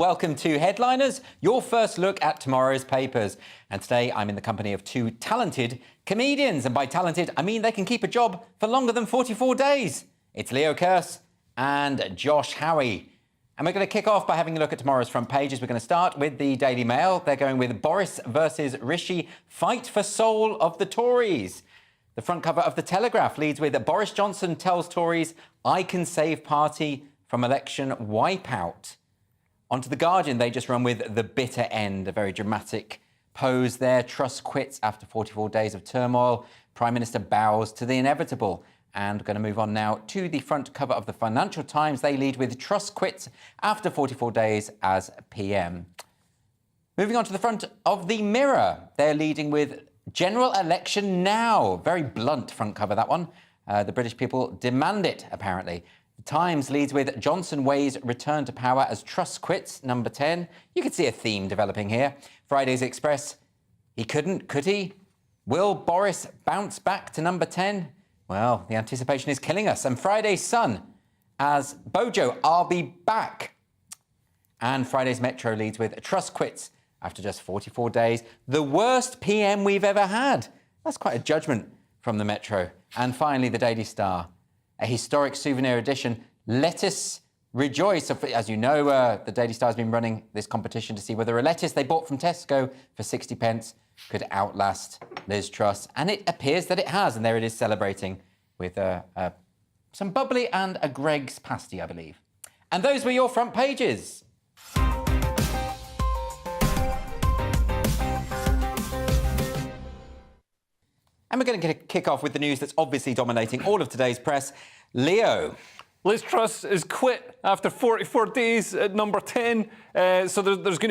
Welcome to Headliners, your first look at tomorrow's papers. And today I'm in the company of two talented comedians. And by talented, I mean they can keep a job for longer than 44 days. It's Leo Kearse and Josh Howie. And we're going to kick off by having a look at tomorrow's front pages. We're going to start with the Daily Mail. They're going with Boris versus Rishi, fight for soul of the Tories. The front cover of The Telegraph leads with Boris Johnson tells Tories, I can save party from election wipeout. Onto The Guardian, they just run with the bitter end, a very dramatic pose there. Truss quits after 44 days of turmoil. Prime Minister bows to the inevitable. And we're going to move on now to the front cover of the Financial Times. They lead with Truss quits after 44 days as PM. Moving on to the front of the Mirror, they're leading with general election now. Very blunt front cover, that one. The British people demand it, apparently. The Times leads with Johnson weighs return to power as Truss quits, number 10. You can see a theme developing here. Friday's Express, he couldn't, could he? Will Boris bounce back to number 10? Well, the anticipation is killing us. And Friday's Sun as Bojo, I'll be back. And Friday's Metro leads with Truss quits after just 44 days. The worst PM we've ever had. That's quite a judgment from the Metro. And finally, the Daily Star. A historic souvenir edition. Lettuce rejoice. As you know, the Daily Star has been running this competition to see whether a lettuce they bought from Tesco for 60 pence could outlast Liz Truss. And it appears that it has. And there it is celebrating with some bubbly and a Greggs pasty, I believe. And those were your front pages. And we're going to kick off with the news that's obviously dominating all of today's press. Leo. Liz Truss is quit after 44 days at number 10. So there's now going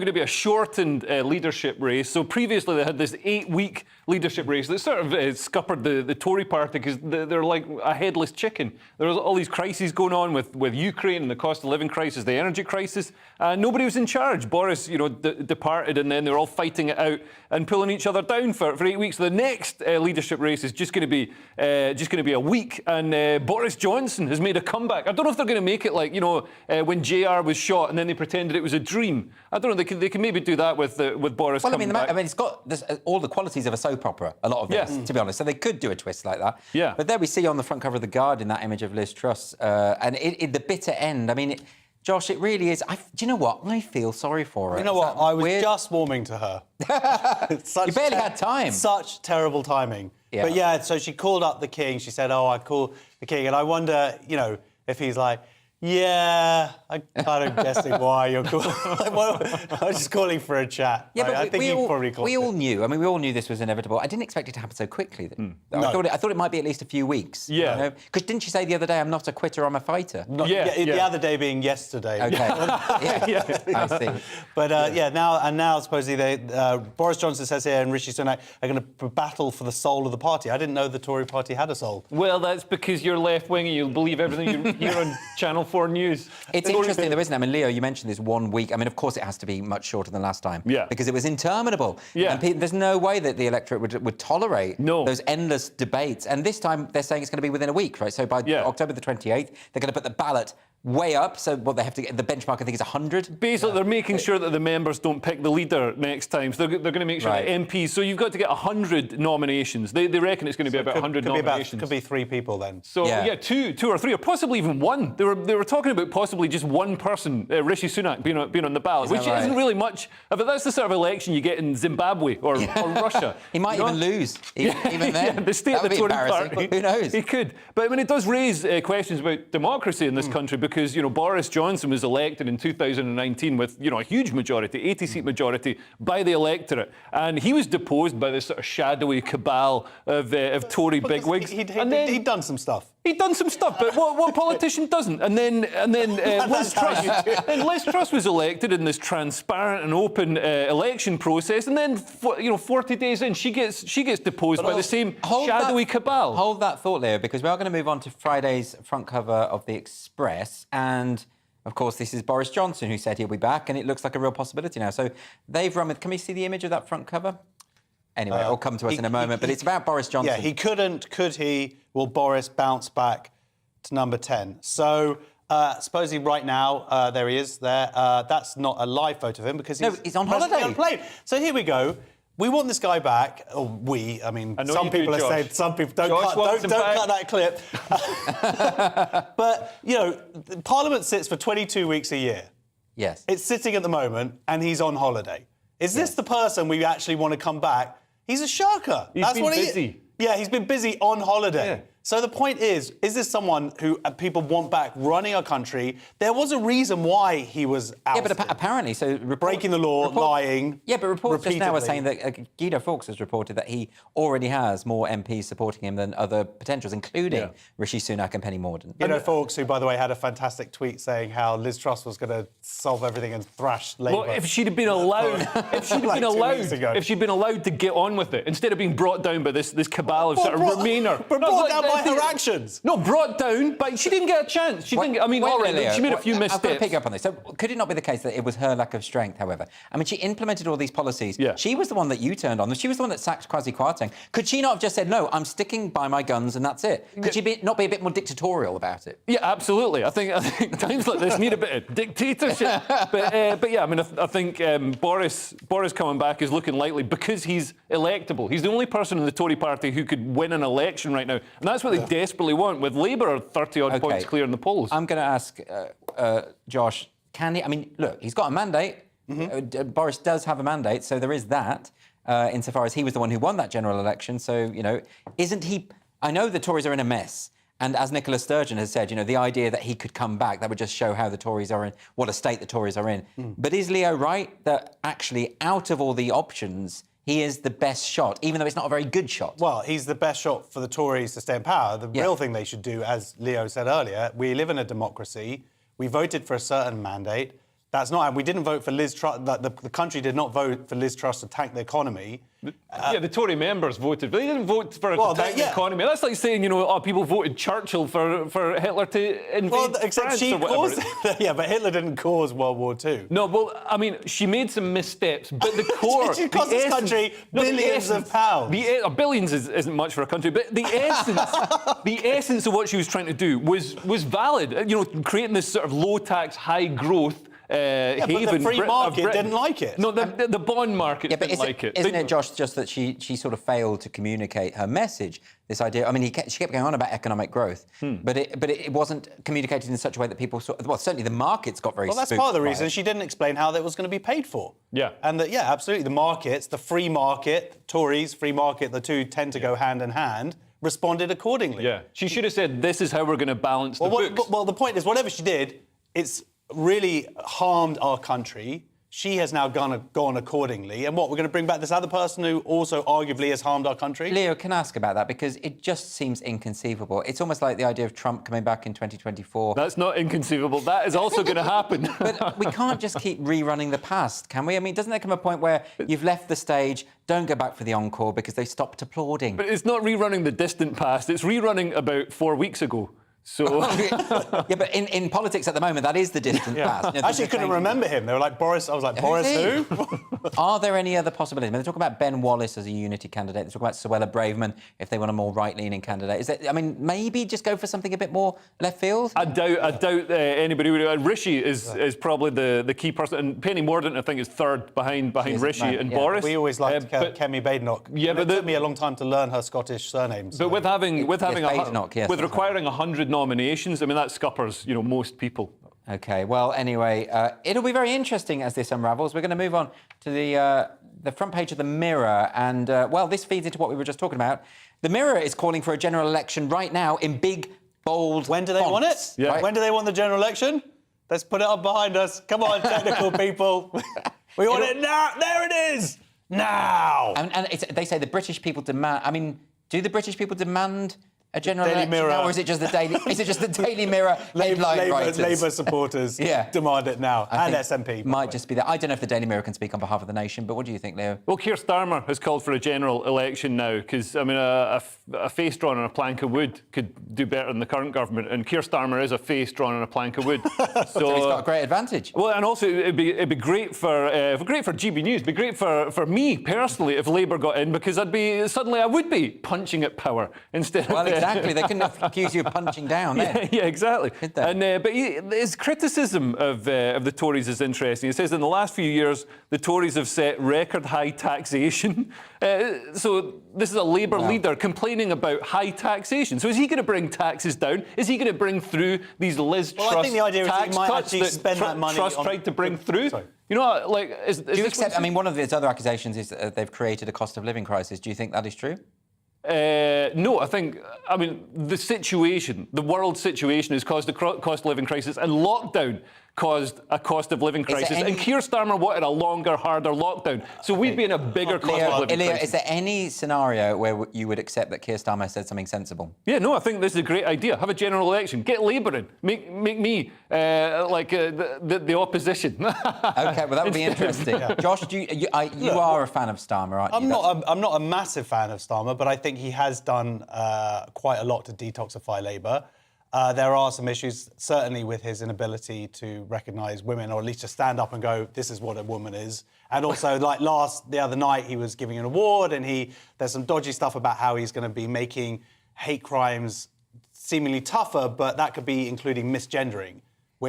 to be a shortened leadership race. So previously they had this 8-week leadership race that sort of scuppered the Tory party because they're like a headless chicken. There's all these crises going on with Ukraine and the cost of living crisis, the energy crisis. Nobody was in charge. Boris, departed, and then they were all fighting it out and pulling each other down for 8 weeks. So the next leadership race is just going to be a week, and Boris Johnson has made a comeback. I don't know if they're going to make it like when JR was shot and then they pretended it was a dream. I don't know. They can maybe do that with Boris. Well, coming back. it's got all the qualities of a soap opera. A lot of this, to be honest. So they could do a twist like that. Yeah. But there we see on the front cover of The Guardian that image of Liz Truss, and the bitter end. I mean, Josh, it really is. Do you know what? I feel sorry for her. You know what? I was just warming to her. You barely had time. Such terrible timing. Yeah. But yeah, so she called up the king. She said, I call the king. And I wonder, if he's like, yeah, I'm kind of guessing why you're calling. I was just calling for a chat. Yeah, but I think he probably called we all knew. I mean, we all knew this was inevitable. I didn't expect it to happen so quickly. No. I thought it might be at least a few weeks. Yeah. Because didn't you say the other day, I'm not a quitter, I'm a fighter? The other day being yesterday. Okay. I see. But now supposedly Boris Johnson says here and Rishi Sunak are going to battle for the soul of the party. I didn't know the Tory party had a soul. Well, that's because you're left-wing and you'll believe everything you hear on Channel 4 News. It's interesting, though, isn't it? I mean, Leo, you mentioned this 1 week. I mean, of course, it has to be much shorter than last time. Yeah. Because it was interminable. Yeah. And there's no way that the electorate would tolerate those endless debates. And this time, they're saying it's going to be within a week, right? So by October the 28th, they're going to put the ballot way up. So what they have to get, the benchmark, I think, is 100. Basically, they're making sure that the members don't pick the leader next time. So they're going to make sure that MPs... So you've got to get 100 nominations. They reckon it's going to be about 100 nominations. Could be 3 people then. So, two or three, or possibly even one. They were talking about possibly just one person, Rishi Sunak, being on the ballot, which isn't really much. But that's the sort of election you get in Zimbabwe or Russia. He might even lose, even then. The state of the Tory party. Who knows? He could. But, I mean, it does raise questions about democracy in this country because, Boris Johnson was elected in 2019 with, a huge majority, 80-seat majority, by the electorate. And he was deposed by this sort of shadowy cabal of Tory bigwigs. He'd done some stuff. He'd done some stuff, but what politician doesn't? And then Liz Truss was elected in this transparent and open election process, and then 40 days in, she gets deposed by the same shadowy cabal. Hold that thought, Leo, because we are going to move on to Friday's front cover of the Express, and of course this is Boris Johnson who said he'll be back, and it looks like a real possibility now. So they've run with. Can we see the image of that front cover? Anyway, it'll come to us in a moment, but it's about Boris Johnson. Yeah, he couldn't. Could he? Will Boris bounce back to number 10? So Supposedly right now, there he is there. That's not a live photo of him because he's on presently holiday. on a plane. So here we go. We want this guy back. Or I mean, some people are saying, some people don't cut that clip. But, you know, Parliament sits for 22 weeks a year. Yes. It's sitting at the moment and he's on holiday. Is this the person we actually want to come back? He's a shirker. That's been busy. Yeah, he's been busy on holiday. Yeah. So the point is this someone who people want back running our country? There was a reason why he was ousted. Yeah, but apparently, so breaking the law, lying. Yeah, but reports just now are repeatedly. saying that Guido Fawkes has reported that he already has more MPs supporting him than other potentials, including Rishi Sunak and Penny Mordaunt. Guido Fawkes, who, by the way, had a fantastic tweet saying how Liz Truss was going to solve everything and thrash Labour. Well, if she'd have been allowed, if she'd been allowed to get on with it instead of being brought down by this cabal of sort of Remainer. But brought down by her actions. No, brought down, but she didn't get a chance. She didn't. I mean, all right, she made a few missteps. I've got to pick up on this. So, could it not be the case that it was her lack of strength? However, I mean, she implemented all these policies. Yeah. She was the one that you turned on. She was the one that sacked Kwasi Kwarteng. Could she not have just said, "No, I'm sticking by my guns, and that's it"? Could she not be a bit more dictatorial about it? Yeah, absolutely. I think times like this need a bit of dictatorship. But yeah, I mean, I think Boris coming back is looking likely because he's electable. He's the only person in the Tory party who could win an election right now, and that's what they desperately want. With Labour 30-odd points clear in the polls. I'm going to ask Josh, can he... I mean, look, he's got a mandate. Boris does have a mandate, so there is that, insofar as he was the one who won that general election. So, you know, isn't he... I know the Tories are in a mess. And as Nicola Sturgeon has said, you know, the idea that he could come back, that would just show how the Tories are in, what a state the Tories are in. But is Leo right that actually, out of all the options, he is the best shot, even though it's not a very good shot? Well, he's the best shot for the Tories to stay in power. The real thing they should do, as Leo said earlier, we live in a democracy. We voted for a certain mandate. That's not... We didn't vote for Liz Truss... The country did not vote for Liz Truss to tank the economy. The Tory members voted, but they didn't vote for to tank the economy. That's like saying, you know, people voted Churchill for Hitler to invade except France she or whatever. caused... Yeah, but Hitler didn't cause World War II. No, well, I mean, she made some missteps, but the core... She cost this country billions of pounds. Billions isn't much for a country, but the essence of what she was trying to do was valid. You know, creating this sort of low-tax, high-growth haven. But the free market didn't like it. No, the bond market didn't like it. Isn't it, Josh, just that she sort of failed to communicate her message? This idea, I mean, she kept going on about economic growth, but it wasn't communicated in such a way that people saw. Well, certainly the markets got very. Well, that's part of the reason she didn't explain how that was going to be paid for. Yeah, and absolutely, the markets, the free market, Tories, free market, the two tend to go hand in hand. Responded accordingly. Yeah, she should have said, "This is how we're going to balance the books." Well, the point is, whatever she did, it's really harmed our country. She has now gone accordingly. And what, we're going to bring back this other person who also arguably has harmed our country? Leo, can I ask about that? Because it just seems inconceivable. It's almost like the idea of Trump coming back in 2024. That's not inconceivable. That is also going to happen. But we can't just keep rerunning the past, can we? I mean, doesn't there come a point where you've left the stage, don't go back for the encore because they stopped applauding? But it's not rerunning the distant past. It's rerunning about 4 weeks ago. So yeah, but in politics at the moment, that is the distant past. You know, actually couldn't remember him. They were like, Boris. I was like, Boris who? Are there any other possibilities? I mean, they talk about Ben Wallace as a unity candidate. They talk about Suella Braverman if they want a more right-leaning candidate. Is that, I mean, maybe just go for something a bit more left field? I doubt anybody would. Rishi is probably the key person, and Penny Mordaunt, I think, is third behind Rishi and Boris. We always liked Kemi Badenoch. Yeah, but it took me a long time to learn her Scottish surname. So. But with requiring 100 nominations, I mean, that scuppers, you know, most people. OK, well, anyway, it'll be very interesting as this unravels. We're going to move on to the front page of The Mirror. And, well, this feeds into what we were just talking about. The Mirror is calling for a general election right now in big, bold When do they want it? Yeah. Right? When do they want the general election? Let's put it up behind us. Come on, technical people. We want it now. There it is. Now. And they say the British people demand... I mean, do the British people demand a general election now, or is it just the Daily? Is it just the Daily Mirror headline writers? Labour supporters demand it now, and SNP. Might just be that. I don't know if the Daily Mirror can speak on behalf of the nation, but what do you think, Leo? Well, Keir Starmer has called for a general election now because, I mean, a face drawn on a plank of wood could do better than the current government, and Keir Starmer is a face drawn on a plank of wood. So he's got a great advantage. Well, and also it'd be great for GB News. It'd be great for me personally if Labour got in because I would be punching at power instead of exactly. They couldn't accuse you of punching down then. Yeah, exactly. Did they? And but his criticism of the Tories is interesting. He says in the last few years the Tories have set record high taxation. So this is a Labour leader complaining about high taxation. So is he going to bring taxes down? Is he going to bring through these Liz Truss I think the idea is that tax he might cuts actually spend that money Truss on... tried to bring through? Sorry. You know, like, is Do you this accept? I mean, one of his other accusations is that they've created a cost of living crisis. Do you think that is true? No, I mean, the world situation has caused a cost of living crisis, and lockdown caused a cost of living crisis. And Keir Starmer wanted a longer, harder lockdown. So we'd be in a bigger cost of living crisis. Is there any scenario where you would accept that Keir Starmer said something sensible? Yeah, no, I think this is a great idea. Have a general election. Get Labour in. Make me the opposition. Okay, well, that would be interesting. Josh, you are a fan of Starmer, aren't you? I'm not a massive fan of Starmer, but I think he has done quite a lot to detoxify Labour. There are some issues, certainly with his inability to recognise women, or at least to stand up and go, this is what a woman is. And also, like the other night, he was giving an award, and there's some dodgy stuff about how he's going to be making hate crimes seemingly tougher, but that could be including misgendering.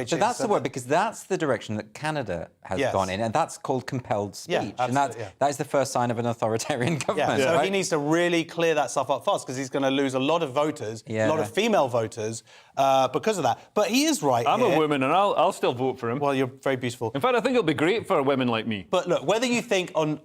So that's the word, because that's the direction that Canada has gone in, and that's called compelled speech. And that is the first sign of an authoritarian government. So right? he needs to really clear that stuff up fast, because he's going to lose a lot of voters, a lot of female voters, because of that. But he is right. I'm a woman, and I'll still vote for him. Well, you're very beautiful. In fact, I think it'll be great for women like me. But look, whether you think or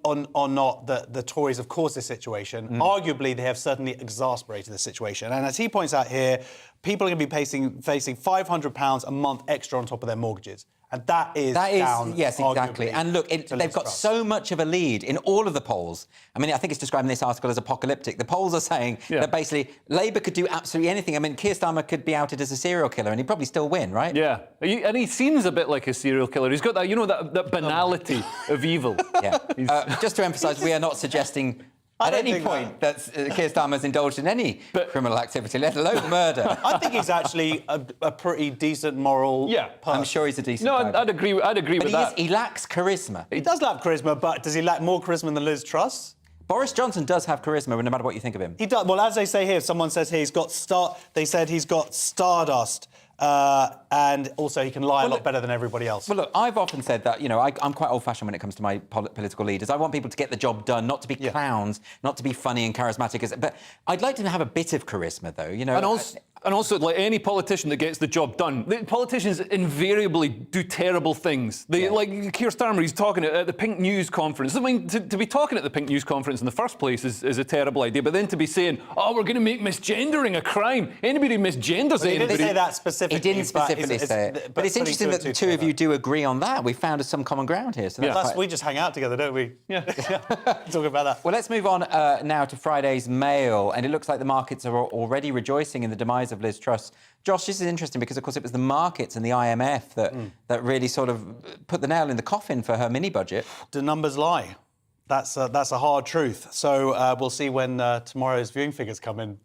not that the Tories have caused this situation, arguably they have certainly exasperated the situation. And as he points out here, people are going to be facing £500 a month extra on top of their mortgages. And that is down, yes, exactly. And look, they've got so much of a lead in all of the polls. I mean, I think it's describing this article as apocalyptic. The polls are saying that basically Labour could do absolutely anything. I mean, Keir Starmer could be outed as a serial killer and he'd probably still win, right? Yeah, and he seems a bit like a serial killer. He's got that, that banality of evil. Yeah. Just to emphasise, we are not suggesting at any point that Keir Starmer's indulged in any criminal activity, let alone murder. I think he's actually a pretty decent moral person. I'm sure he's a decent guy. I'd agree with that. He lacks charisma. He does lack charisma, but does he lack more charisma than Liz Truss? Boris Johnson does have charisma, no matter what you think of him. He does. Well, as they say here, someone says here they said he's got stardust. And also he can lie a lot better than everybody else. Well, look, I've often said that, I'm quite old-fashioned when it comes to my political leaders. I want people to get the job done, not to be clowns, not to be funny and charismatic. But I'd like to have a bit of charisma, though, And also, like any politician that gets the job done, politicians invariably do terrible things. Like Keir Starmer, he's talking at the Pink News conference. I mean, to be talking at the Pink News conference in the first place is a terrible idea. But then to be saying, we're going to make misgendering a crime. Anybody who misgenders anybody... He didn't say that specifically. He didn't specifically say it. But it's interesting that the two of you do agree on that. We found some common ground here. So Plus, we just hang out together, don't we? Yeah. Talk about that. Well, let's move on now to Friday's Mail. And it looks like the markets are already rejoicing in the demise of Liz Truss. Josh, this is interesting because, of course, it was the markets and the IMF that really sort of put the nail in the coffin for her mini-budget. Do numbers lie? That's a hard truth. So we'll see when tomorrow's viewing figures come in.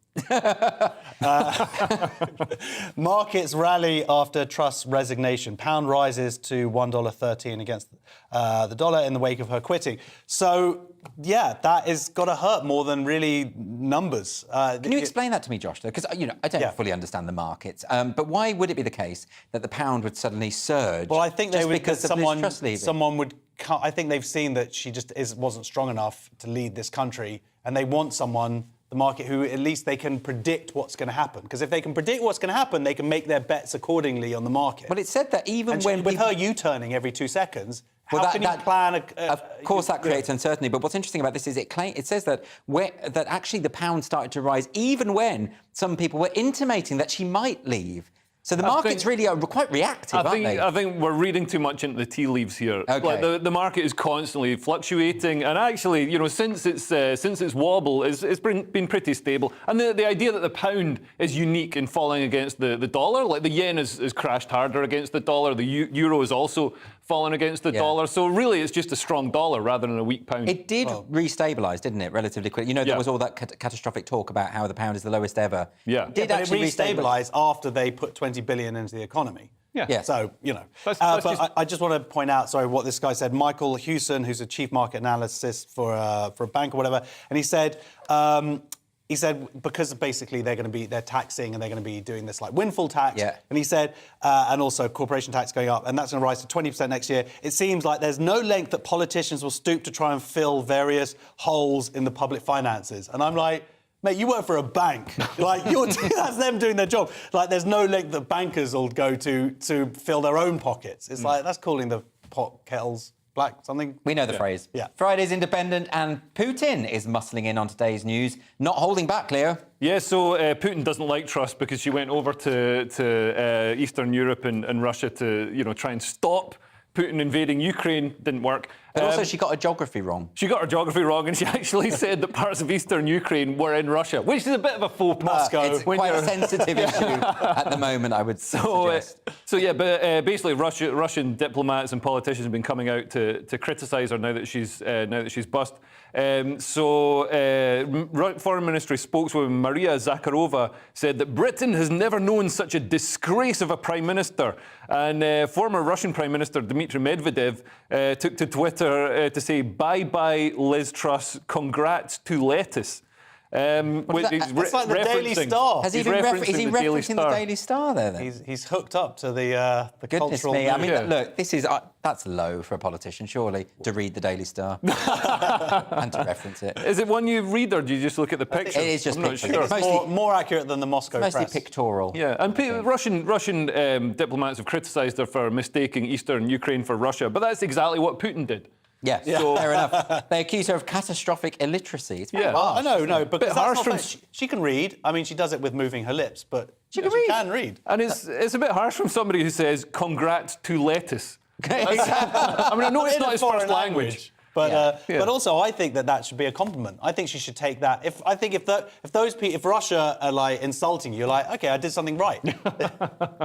Markets rally after Truss' resignation. Pound rises to $1.13 against the dollar in the wake of her quitting. So, yeah, that is got to hurt more than really numbers. Can you explain that to me, Josh, though? Because, I don't fully understand the markets. But why would it be the case that the pound would suddenly surge? Well, I think just because of Liz Truss leaving? Someone would... I think they've seen that she just wasn't strong enough to lead this country, and they want someone... the market who at least they can predict what's going to happen. Because if they can predict what's going to happen, they can make their bets accordingly on the market. Well, it said that even with her U-turning every 2 seconds, how can you plan of course, that creates uncertainty. But what's interesting about this is it says that actually the pound started to rise even when some people were intimating that she might leave. So the markets really are quite reactive, aren't they? I think we're reading too much into the tea leaves here. Okay. Like the market is constantly fluctuating, and actually, since its wobble, it's been pretty stable. And the idea that the pound is unique in falling against the dollar, like the yen has crashed harder against the dollar, the euro is also fallen against the dollar. So really, it's just a strong dollar rather than a weak pound. It did restabilise, didn't it, relatively quickly? There was all that catastrophic talk about how the pound is the lowest ever. Yeah. But it restabilised after they put 20 billion into the economy. Yeah. So, I just want to point out, what this guy said. Michael Hewson, who's a chief market analyst for a bank or whatever, and he said... he said because basically they're taxing and they're going to be doing this like windfall tax. Yeah. And he said, and also corporation tax going up, and that's going to rise to 20% next year. It seems like there's no length that politicians will stoop to try and fill various holes in the public finances. And I'm like, mate, you work for a bank. Like, that's them doing their job. Like, there's no length that bankers will go to fill their own pockets. It's like, that's calling the pot kettles black, something. We know the phrase. Yeah. Friday's Independent, and Putin is muscling in on today's news, not holding back, Leo. Yeah, so Putin doesn't like Truss because she went over to Eastern Europe and Russia to, try and stop Putin invading Ukraine. Didn't work. But also she got her geography wrong. She got her geography wrong, and she actually said that parts of Eastern Ukraine were in Russia, which is a bit of a faux pas. It's quite a sensitive issue at the moment, I would suggest. But basically, Russian diplomats and politicians have been coming out to criticise her now that she's bust. Foreign Ministry spokeswoman Maria Zakharova said that Britain has never known such a disgrace of a prime minister. And former Russian Prime Minister Dmitry Medvedev took to Twitter to say, bye-bye Liz Truss, congrats to lettuce. That's like the Daily Star. Is he referencing the Daily Star there, then? He's hooked up to the Goodness cultural... me, I mean, look, this is... that's low for a politician, surely, to read the Daily Star and to reference it. Is it one you read, or do you just look at the picture? It is just pictures. Sure. It's more accurate than the Moscow press. Mostly pictorial. Yeah, and Russian diplomats have criticised her for mistaking Eastern Ukraine for Russia, but that's exactly what Putin did. Yes, so, fair enough. They accuse her of catastrophic illiteracy. It's very harsh. No, because harsh that's she can read. I mean, she does it with moving her lips, but she can read. And it's a bit harsh from somebody who says, congrats to lettuce. Exactly. I mean, I know it's not his first language. But also, I think that should be a compliment. I think she should take that. If Russia are like insulting you, you're like, okay, I did something right.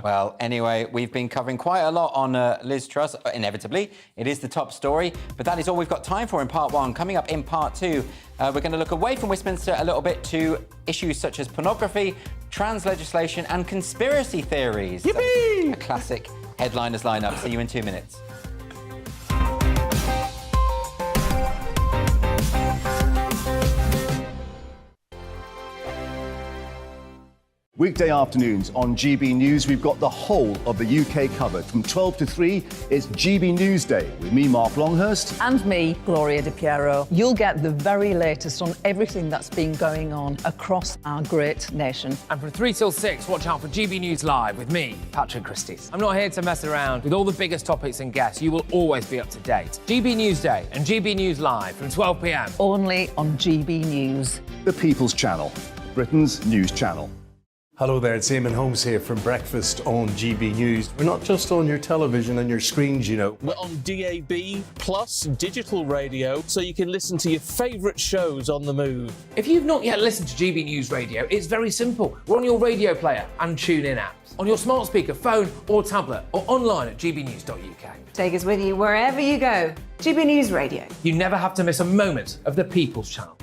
Well, anyway, we've been covering quite a lot on Liz Truss. Inevitably, it is the top story, but that is all we've got time for in part one. Coming up in part two, we're going to look away from Westminster a little bit to issues such as pornography, trans legislation, and conspiracy theories. Yippee! A classic headliners lineup. See you in 2 minutes. Weekday afternoons on GB News, we've got the whole of the UK covered. From 12 to 3, it's GB News Day with me, Mark Longhurst. And me, Gloria Di Piero. You'll get the very latest on everything that's been going on across our great nation. And from 3 till 6, watch out for GB News Live with me, Patrick Christys. I'm not here to mess around. With all the biggest topics and guests, you will always be up to date. GB News Day and GB News Live from 12 p.m. Only on GB News. The People's Channel, Britain's news channel. Hello there, it's Eamon Holmes here from Breakfast on GB News. We're not just on your television and your screens, you know. We're on DAB plus digital radio, so you can listen to your favourite shows on the move. If you've not yet listened to GB News Radio, it's very simple. We're on your radio player and tune-in apps, on your smart speaker, phone or tablet, or online at gbnews.uk. Take us with you wherever you go. GB News Radio. You never have to miss a moment of the People's Channel.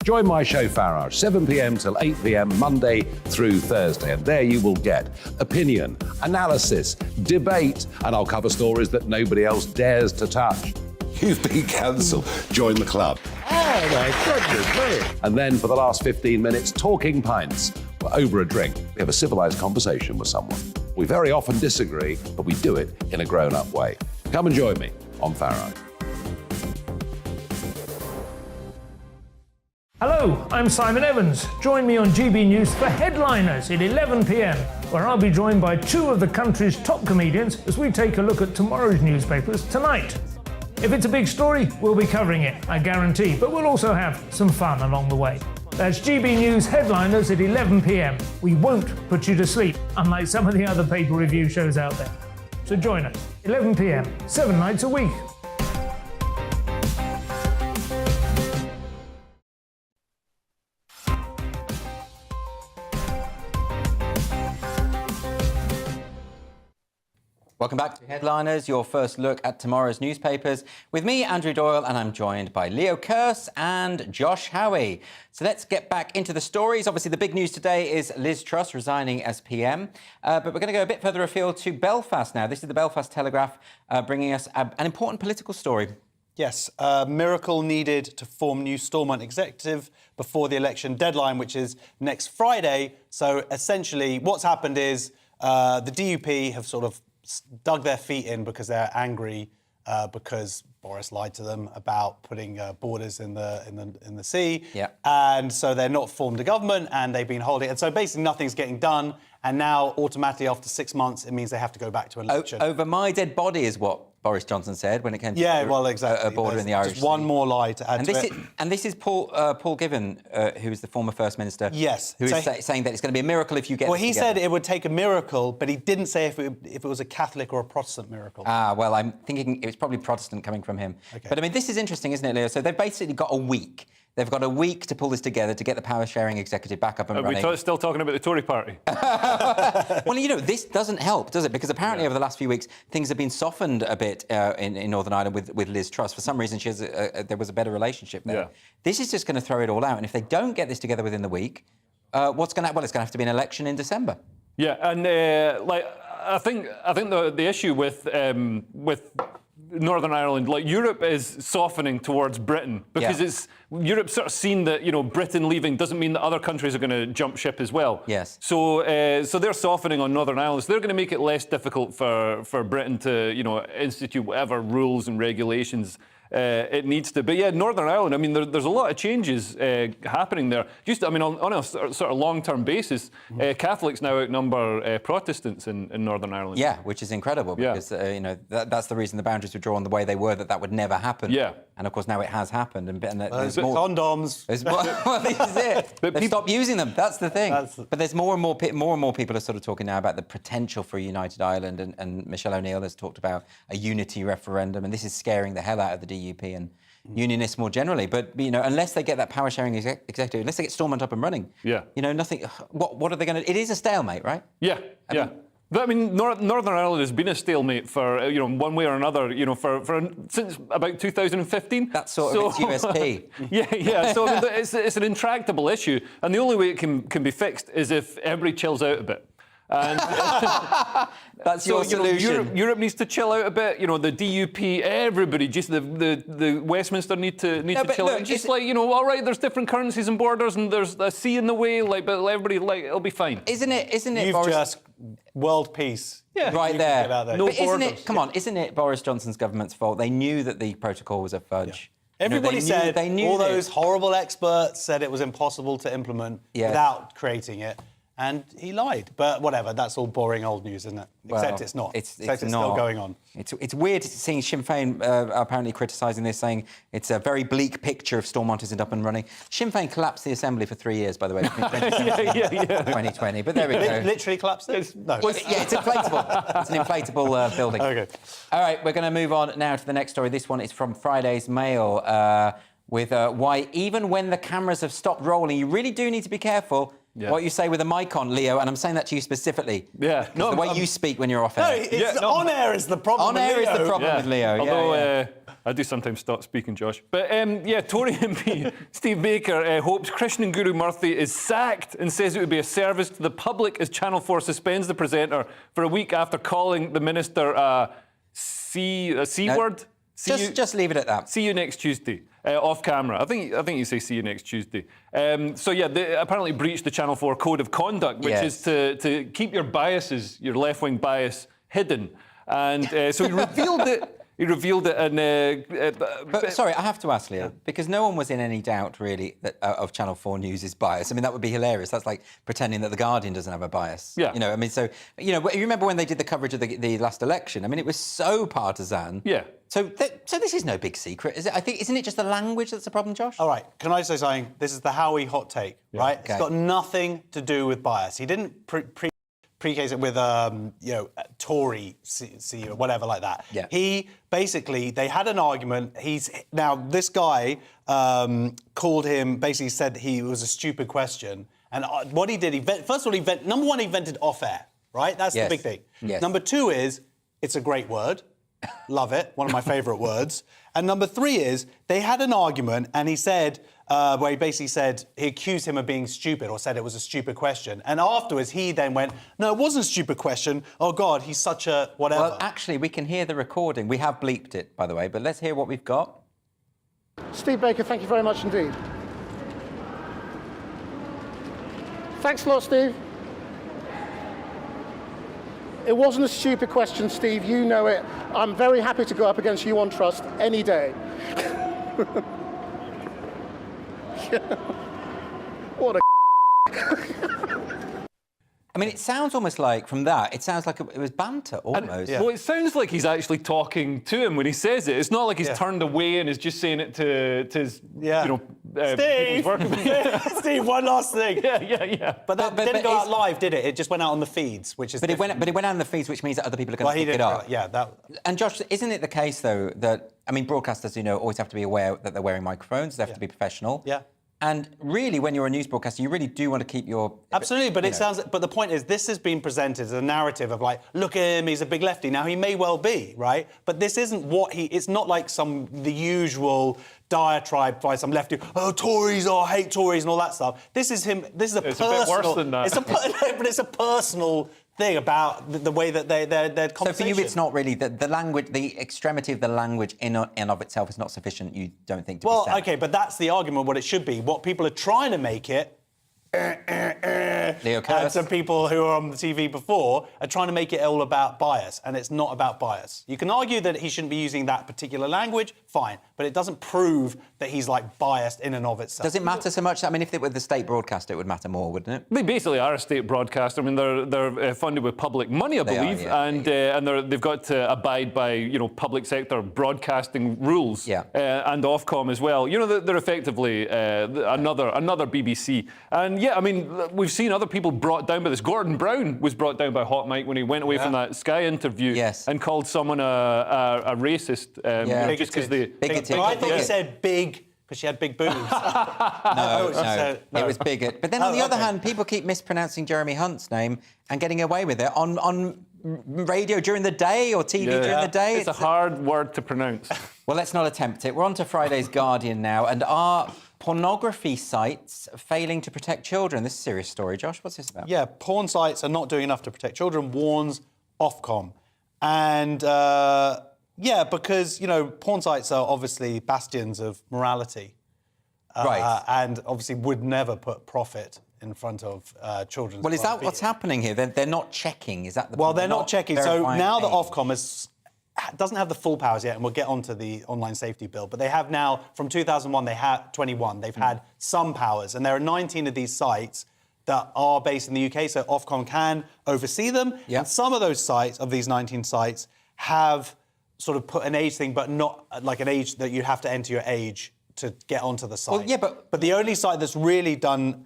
Join my show Farage, 7 p.m. till 8 p.m. Monday through Thursday. And there you will get opinion, analysis, debate, and I'll cover stories that nobody else dares to touch. You've been cancelled. Join the club. Oh, my goodness me. And then for the last 15 minutes, talking pints. We're over a drink. We have a civilised conversation with someone. We very often disagree, but we do it in a grown-up way. Come and join me on Farage. Hello, I'm Simon Evans. Join me on GB News for Headliners at 11 p.m, where I'll be joined by two of the country's top comedians as we take a look at tomorrow's newspapers tonight. If it's a big story, we'll be covering it, I guarantee, but we'll also have some fun along the way. That's GB News Headliners at 11 p.m. We won't put you to sleep, unlike some of the other paper review shows out there. So join us, 11 p.m, 7 nights a week. Welcome back to Headliners, your first look at tomorrow's newspapers. With me, Andrew Doyle, and I'm joined by Leo Kearse and Josh Howie. So let's get back into the stories. Obviously, the big news today is Liz Truss resigning as PM. But we're going to go a bit further afield to Belfast now. This is the Belfast Telegraph bringing us an important political story. Yes, a miracle needed to form new Stormont executive before the election deadline, which is next Friday. So essentially what's happened is the DUP have sort of dug their feet in because they're angry because Boris lied to them about putting borders in the sea. Yeah. And so they're not formed a government and they've been holding. And so basically nothing's getting done. And now automatically after 6 months, it means they have to go back to election. Over my dead body is what Boris Johnson said when it came to well, exactly. a border in the Irish Just one Sea. more lie to add to it. And this is Paul Given, who is the former First Minister. Yes. Who is saying that it's going to be a miracle if you get. Well, this he together. said it would take a miracle, but he didn't say if it was a Catholic or a Protestant miracle. Well, I'm thinking it was probably Protestant coming from him. Okay. But I mean, this is interesting, isn't it, Leo? So they've basically got a week. They've got a week to pull this together to get the power-sharing executive back up and running. Are we still talking about the Tory party? Well, you know, this doesn't help, does it? Because apparently over the last few weeks, things have been softened a bit in Northern Ireland with Liz Truss. For some reason, there was a better relationship there. Yeah. This is just going to throw it all out. And if they don't get this together within the week, what's going to happen? Well, it's going to have to be an election in December. Yeah, and I think the issue with Northern Ireland, like Europe is softening towards Britain because Europe's sort of seen that Britain leaving doesn't mean that other countries are going to jump ship as well. Yes. So they're softening on Northern Ireland. So they're going to make it less difficult for Britain to institute whatever rules and regulations it needs to. But yeah, Northern Ireland, I mean, there's a lot of changes happening there. On a sort of long-term basis, Catholics now outnumber Protestants in Northern Ireland. Yeah, which is incredible because, that's the reason the boundaries were drawn the way they were, that would never happen. Yeah. And, of course, now it has happened. And there's more condoms. There's more, well, this is it. But they stop using them. That's the thing. But there's more and more people are sort of talking now about the potential for a united Ireland. And Michelle O'Neill has talked about a unity referendum. And this is scaring the hell out of the DUP and unionists more generally. But, unless they get that power-sharing executive, unless they get Stormont up and running, nothing. What are they going to... It is a stalemate, right? Yeah, But I mean, Northern Ireland has been a stalemate for one way or another, since about 2015. That's sort of its USP. yeah. So I mean, it's an intractable issue, and the only way it can be fixed is if everybody chills out a bit. And that's your solution. Europe needs to chill out a bit. The DUP, everybody, just the Westminster need to chill out. Just all right, there's different currencies and borders, and there's a sea in the way. But everybody, it'll be fine. Isn't it? You've Boris... just world peace. Yeah, right there. No but borders. Isn't it Boris Johnson's government's fault? They knew that the protocol was a fudge. Yeah. Everybody said, all those horrible experts said it was impossible to implement without creating it. And he lied. But whatever, that's all boring old news, isn't it? Except it's not. It's still going on. It's weird seeing Sinn Féin apparently criticising this, saying it's a very bleak picture if Stormont isn't up and running. Sinn Féin collapsed the Assembly for 3 years, by the way, between 2020. But there we go. Literally collapsed it? No. Well, it's inflatable. It's an inflatable building. OK. All right, we're going to move on now to the next story. This one is from Friday's Mail with why even when the cameras have stopped rolling, you really do need to be careful what you say with a mic on, Leo, and I'm saying that to you specifically. Yeah. The way you speak when you're off air. On air is the problem On air is the problem with Leo. Although I do sometimes stop speaking, Josh. But Tory MP Steve Baker hopes Krishnan Guru Murthy is sacked and says it would be a service to the public as Channel 4 suspends the presenter for a week after calling the minister a C word. Just leave it at that. See you next Tuesday. Off camera. I think you say see you next Tuesday. They apparently breached the Channel 4 code of conduct, which is to keep your biases, your left-wing bias, hidden. And so he revealed it. He revealed it, and but sorry, I have to ask, Leo, because no one was in any doubt really that of Channel 4 News' bias. I mean, that would be hilarious. That's like pretending that the Guardian doesn't have a bias. Yeah. You remember when they did the coverage of the last election? I mean, it was so partisan. Yeah. So this is no big secret, is it? I think, isn't it just the language that's the problem, Josh? All right, can I say something? This is the Howie hot take, right? Okay. It's got nothing to do with bias. He didn't precase it with Tory CEO, whatever like that. Yeah. He basically, they had an argument. This guy called him, basically said he was a stupid question. And what he did, first of all, number one, he invented off-air, right? That's the big thing. Yes. Number two is, it's a great word. Love it. One of my favourite words. And number three is, they had an argument, and he said, where he basically said, he accused him of being stupid, or said it was a stupid question. And afterwards, he then went, no, it wasn't a stupid question. Oh, God, he's such a whatever. Well, actually, we can hear the recording. We have bleeped it, by the way, but let's hear what we've got. Steve Baker, thank you very much indeed. Thanks a lot, Steve. It wasn't a stupid question, Steve. You know it. I'm very happy to go up against you on Truss any day. What a I mean, it sounds almost like, from that, it sounds like it was banter, almost. Well, it sounds like he's actually talking to him when he says it. It's not like he's turned away and is just saying it to his, Steve! Steve, one last thing. Yeah. But that didn't go out live, did it? It just went out on the feeds, which is But it went out on the feeds, which means that other people are going to pick it up. And Josh, isn't it the case, though, that, I mean, broadcasters, always have to be aware that they're wearing microphones, they have to be professional. Yeah. And really, when you're a news broadcaster, you really do want to keep your... Absolutely, but it sounds... But the point is, this has been presented as a narrative of like, look at him, he's a big lefty. Now, he may well be, right? But this isn't what he... It's not like the usual diatribe by some lefty, Tories, I hate Tories and all that stuff. This is him... This is a personal... It's a bit worse than that. But it's a personal thing about the way that their conversation... So for you, it's not really... The language, the extremity of the language in and of itself is not sufficient, you don't think, to be sad? OK, but that's the argument, what it should be. What people are trying to make it... Leo Kearse. And some people who were on the TV before are trying to make it all about bias, and it's not about bias. You can argue that he shouldn't be using that particular language, fine, but it doesn't prove that he's, like, biased in and of itself. Does it matter so much? I mean, if it were the state broadcaster, it would matter more, wouldn't it? They basically are a state broadcaster. I mean, they're funded with public money, I believe, and they've got to abide by, public sector broadcasting rules, and Ofcom as well. They're effectively another BBC. And yeah, I mean, we've seen other people brought down by this. Gordon Brown was brought down by Hot Mic when he went away from that Sky interview and called someone a racist, just because they... Bigoted. I thought he said big because she had big boobs. No, it was bigot. But then on the other hand, people keep mispronouncing Jeremy Hunt's name and getting away with it on radio during the day or TV during the day. It's a hard word to pronounce. Well, let's not attempt it. We're on to Friday's Guardian now, and are pornography sites failing to protect children? This is a serious story. Josh, what's this about? Yeah, porn sites are not doing enough to protect children, warns Ofcom. And... because, porn sites are obviously bastions of morality. Right. And obviously would never put profit in front of children's Well, is that what's happening here? They're not checking, is that the Well, they're not checking. So now that things. Ofcom doesn't have the full powers yet, and we'll get onto the online safety bill, but they have now, from 2001, they've had some powers, and there are 19 of these sites that are based in the UK, so Ofcom can oversee them. Yeah. And some of those sites, of these 19 sites, have sort of put an age thing, but not like an age that you have to enter your age to get onto the site. Well, yeah, but the only site that's really gone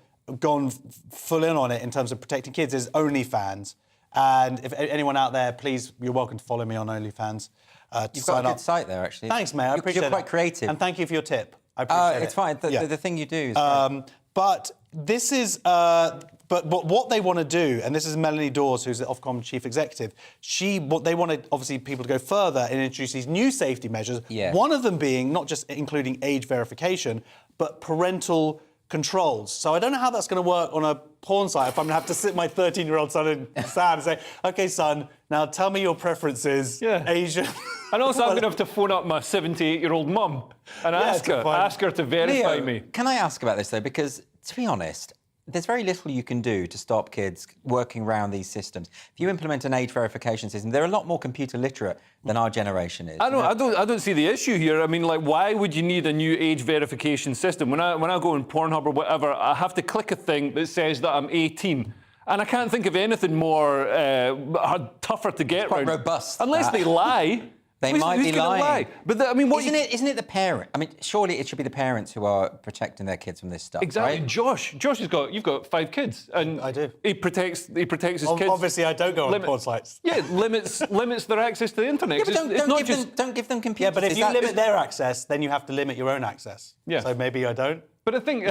full in on it in terms of protecting kids is OnlyFans. And if anyone out there, please, you're welcome to follow me on OnlyFans. You've got a good site there, actually. Thanks, mate. I appreciate it. You're quite creative. And thank you for your tip. I appreciate it. It's fine. The thing you do is But this is... But what they want to do, and this is Melanie Dawes, who's the Ofcom chief executive, they wanted, obviously, people to go further and introduce these new safety measures, one of them being not just including age verification, but parental controls. So I don't know how that's going to work on a porn site if I'm going to have to sit my 13-year-old son and Sam and say, OK, son, now tell me your preferences, Asian... And also, I'm going to have to phone up my 78-year-old mum and ask her to verify me. Can I ask about this, though? Because, to be honest, there's very little you can do to stop kids working around these systems. If you implement an age verification system, they're a lot more computer literate than our generation is. I don't see the issue here. I mean, like, why would you need a new age verification system? When I go on Pornhub or whatever, I have to click a thing that says that I'm 18. And I can't think of anything more tougher to get quite around. Robust. Unless they lie. They might be lying. Lie? But isn't it the parent? I mean, surely it should be the parents who are protecting their kids from this stuff. Exactly. Right? Josh you've got 5 kids, and I do. He protects his kids. Obviously, I don't go on porn sites. Yeah, limits their access to the internet. Yeah, don't give them computers. Yeah, but if you limit their access, then you have to limit your own access. Yeah. So maybe I don't. But I think,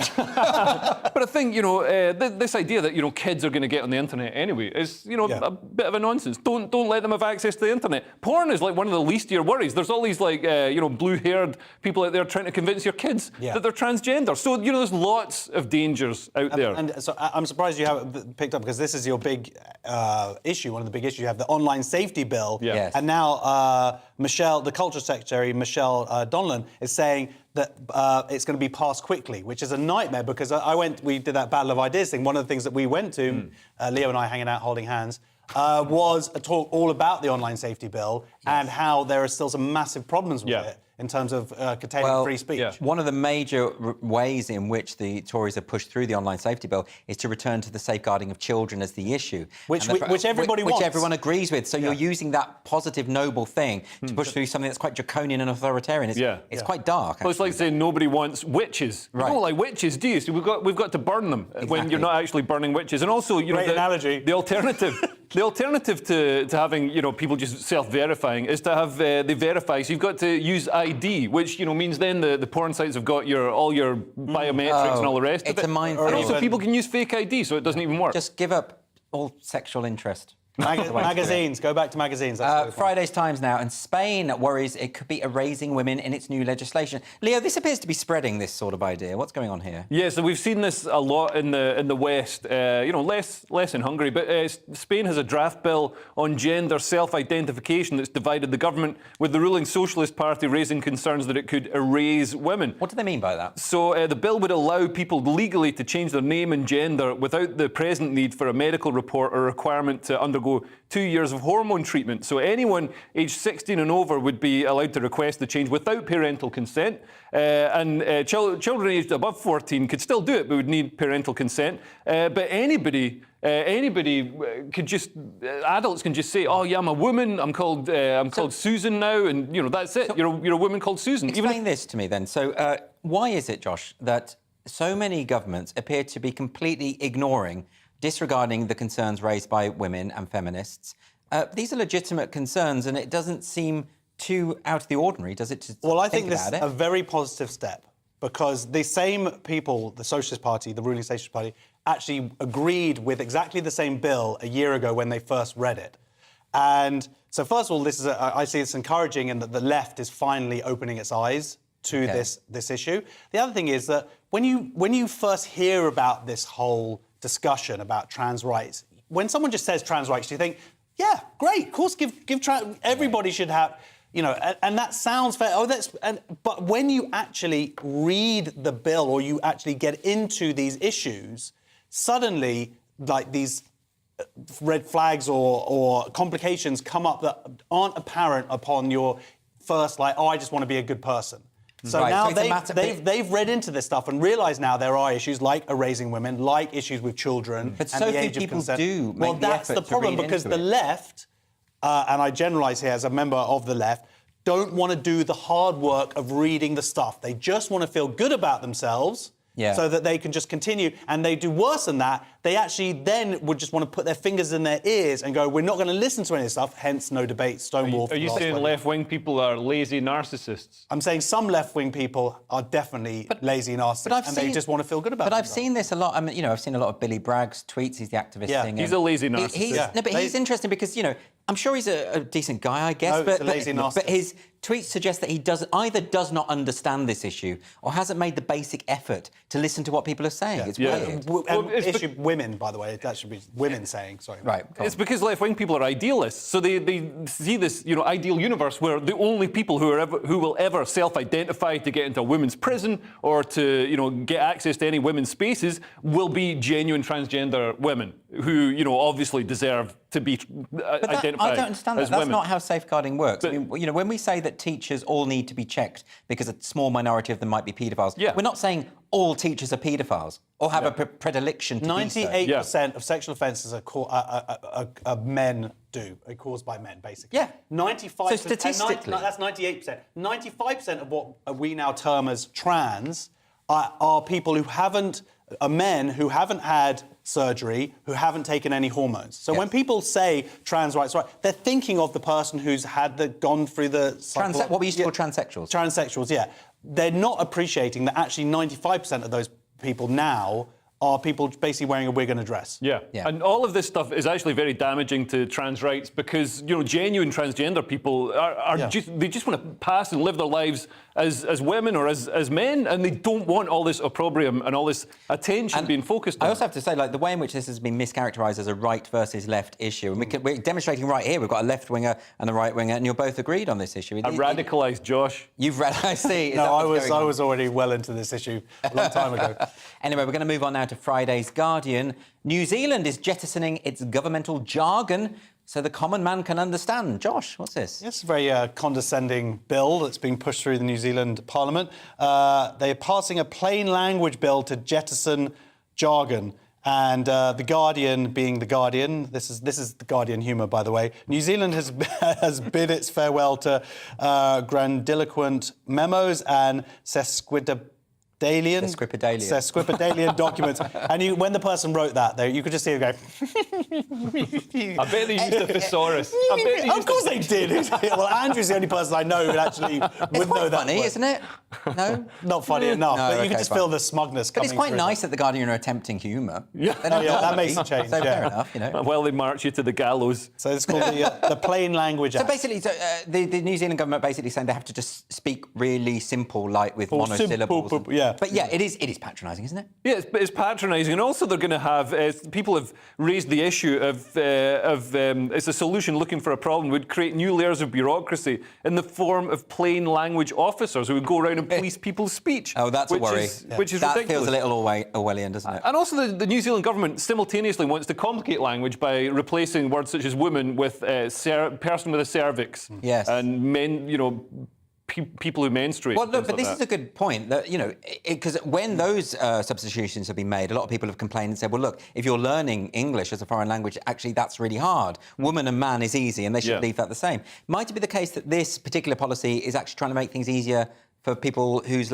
this idea that kids are going to get on the internet anyway is a bit of a nonsense. Don't let them have access to the internet. Porn is like one of the least of your worries. There's all these blue-haired people out there trying to convince your kids that they're transgender. So there's lots of dangers out there. And so I'm surprised you haven't picked up, because this is your big issue. One of the big issues, you have the online safety bill, Yes. and now Michelle, the Culture Secretary, Michelle Donlan, is saying that it's going to be passed quickly, which is a nightmare because we did that Battle of Ideas thing. One of the things that we went to, Leo and I hanging out holding hands, was a talk all about the online safety bill and how there are still some massive problems with it in terms of curtailing free speech. One of the major ways in which the Tories have pushed through the online safety bill is to return to the safeguarding of children as the issue. Which everybody wants. Which everyone agrees with. So you're using that positive, noble thing to push through something that's quite draconian and authoritarian. It's quite dark. Well, it's like saying nobody wants witches. You don't like witches, do you? So we've got to burn them when you're not actually burning witches. And also, Great analogy. The alternative... The alternative to having, people just self-verifying is to have they verify. So you've got to use ID, which, means then the porn sites have got all your biometrics and all the rest of it. It's a minefield. And also people can use fake ID, so it doesn't even work. Just give up all sexual interest. Magazines, go back to magazines. Friday's Times now, and Spain worries it could be erasing women in its new legislation. Leo, this appears to be spreading this sort of idea. What's going on here? Yeah, so we've seen this a lot in the West, less in Hungary, but Spain has a draft bill on gender self-identification that's divided the government, with the ruling Socialist Party raising concerns that it could erase women. What do they mean by that? So the bill would allow people legally to change their name and gender without the present need for a medical report or requirement to undergo 2 years of hormone treatment. So anyone aged 16 and over would be allowed to request the change without parental consent. And children aged above 14 could still do it, but would need parental consent. But anybody could just, adults can just say, oh yeah, I'm a woman, I'm called Susan now, and that's it. You're a woman called Susan. Explain this to me then. So why is it, Josh, that so many governments appear to be completely disregarding the concerns raised by women and feminists? These are legitimate concerns, and it doesn't seem too out of the ordinary, does it? Well, I think this is a very positive step, because the same people, the Socialist Party, the ruling Socialist Party, actually agreed with exactly the same bill a year ago when they first read it. And so, first of all, I see it's encouraging, and that the left is finally opening its eyes to this issue. The other thing is that when you first hear about this whole discussion about trans rights, when someone just says trans rights, you think, yeah, great, of course, everybody should have, and that sounds fair. But when you actually read the bill, or you actually get into these issues, suddenly, like, these red flags or complications come up that aren't apparent upon your first, I just want to be a good person. So now they've read into this stuff and realised now there are issues like erasing women, like issues with children, but and so the few age of people consent. do make well, the that's effort the problem, to read because into the it. left, and I generalise here as a member of the left, don't want to do the hard work of reading the stuff. They just want to feel good about themselves. So that they can just continue, and they do worse than that. They actually then would just want to put their fingers in their ears and go, we're not going to listen to any of this stuff, hence no debate, Stonewall. Are you saying left-wing people are lazy narcissists? I'm saying some left-wing people are definitely lazy narcissists, they just want to feel good about it. But I've seen this a lot. I mean, I've seen a lot of Billy Bragg's tweets. He's the activist singer. He's a lazy narcissist. But he's interesting because, I'm sure he's a decent guy, I guess. No, he's a lazy narcissist. But his tweets suggest that he either does not understand this issue or hasn't made the basic effort to listen to what people are saying. It's weird. Women, by the way, that should be women saying, sorry. Right. It's because left-wing people are idealists. So they see this, ideal universe where the only people who will ever self-identify to get into a women's prison or to, get access to any women's spaces will be genuine transgender women who, obviously deserve to be identified I don't understand that. as That's women. not how safeguarding works. I mean, when we say that teachers all need to be checked because a small minority of them might be paedophiles, we're not saying all teachers are paedophiles or have a predilection to 98% of sexual offences are men do, are caused by men, basically. Yeah. 95%. So statistically... that's 98%. 95% of what we now term as trans are people who haven't... are men who haven't had surgery, who haven't taken any hormones. So when people say trans rights, they're thinking of the person who's gone through the... what we used to call transsexuals. Transsexuals, yeah. They're not appreciating that actually 95% of those people now are people basically wearing a wig and a dress. Yeah. And all of this stuff is actually very damaging to trans rights because, genuine transgender people are they just want to pass and live their lives as women or as men, and they don't want all this opprobrium and all this attention being focused on. I also have to say, the way in which this has been mischaracterised as a right versus left issue, and we're demonstrating right here, we've got a left winger and a right winger, and you're both agreed on this issue. I radicalised Josh. You've I see. No, I was already well into this issue a long time ago. Anyway, we're going to move on now to Friday's Guardian. New Zealand is jettisoning its governmental jargon so the common man can understand. Josh, what's this? It's a very condescending bill that's being pushed through the New Zealand Parliament. They're passing a plain language bill to jettison jargon. And the Guardian, being the Guardian, this is the Guardian humour, by the way. New Zealand has bid its farewell to grandiloquent memos and sesquipedalian documents. And when the person wrote that, you could just see it go. I bet they used a thesaurus. Of course they did. Well, Andrew's the only person I know who actually would know that. Funny, isn't it? No, not funny enough. No, but you can just feel the smugness coming. But it's quite through. nice that the Guardian are attempting humour. Yeah, that makes a change. So fair enough, Well, they march you to the gallows. So it's called the Plain Language Act. So basically, the New Zealand government basically saying they have to just speak really simple, with monosyllables. But it is patronising, isn't it? Yeah, it's patronising, and also they're going to have people have raised the issue of it's a solution looking for a problem would create new layers of bureaucracy in the form of plain language officers who would go around and police people's speech. Oh, that's a worry. Which is that ridiculous. Feels a little Orwellian, doesn't it? And also the New Zealand government simultaneously wants to complicate language by replacing words such as woman with person with a cervix. Yes. And men, people who menstruate. Well, look, but this is a good point that, because when those substitutions have been made, a lot of people have complained and said, well, look, if you're learning English as a foreign language, actually that's really hard. Woman and man is easy, and they should leave that the same. Might it be the case that this particular policy is actually trying to make things easier for people whose